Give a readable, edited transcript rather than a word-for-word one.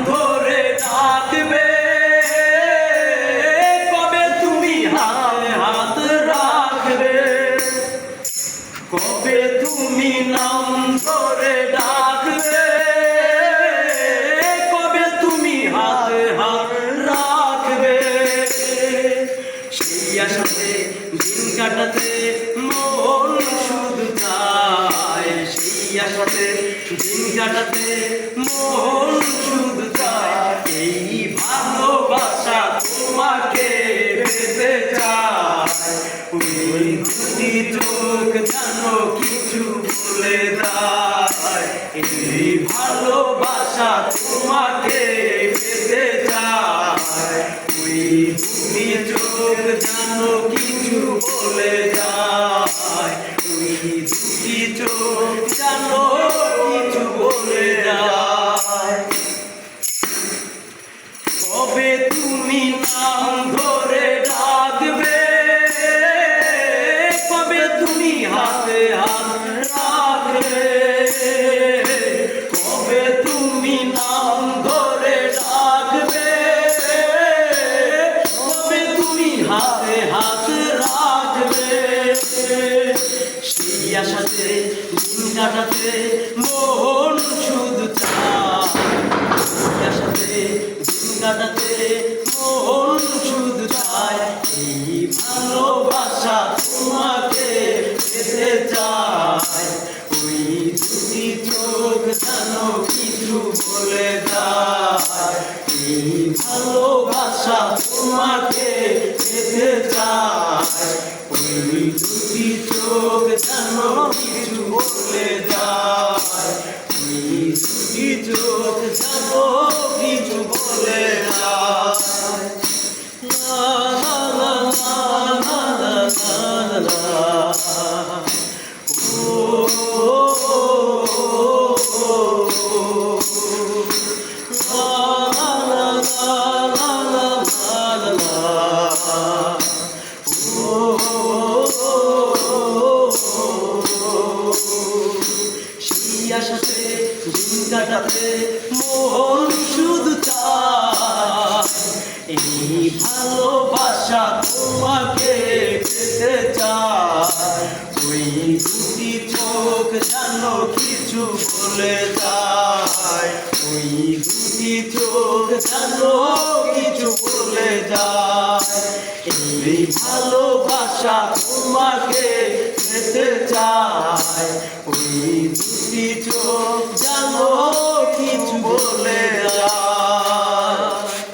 ধরে ডাকবে কবে তুমি হাতে হাত রাখবে, কবে তুমি নাম ধরে ডাকবে, কবে তুমি হাতে হাত রাখবে। সেই আশাতে দিন কাটাতে মন শুধু চায়, সেই আশাতে দিন কাটাতে মন শুধু চায়। এই ভালোবাসা তোমাকে পেতে চায়, ওই দুটি চোখ জানো কিছু বলে যায়। এই ভালোবাসা তোমাকে পেতে চায়, ওই দুটি চোখ জানো কিছু বলে যায়। ওই দুটি চোখ জানো কিছু বলে যায়। কবে তুমি নাম ধরে ডাকবে, কবে তুমি হাতে হাত রাখবে, কবে তুমি নাম ধরে ডাকবে, কবে তুমি হাতে হাত রাখবে। সেই আশাতে দিন কাটাতে মন শুধু চায়, সেই আশাতে দিন কাটাতে মন শুধু চায়। এই ভালোবাসা তোমাকে পেতে চায়, ওই দুটি চোখ জানো কিছু বলে যায়। এই ভালোবাসা তোমাকে পেতে চায়, ওই দুটি চোখ জানো কিছু বলে যায়। ওই দুটি চোখ জানো কিছু বলে যায়। লা লা লা লা লা লা লা, ও লা লা লা লা লা লা, সেই আশাতে দিন কাটাতে মন শুধু চায়। এই ভালোবাসা তোমাকে পেতে চায়, ওই দুটি চোখ জানো কিছু বলে যায়। ওই দুটি চোখ জানো কিছু বলে যায়। এই ভালোবাসা তোমাকে পেতে চায়, ওই দুটি চোখ জানো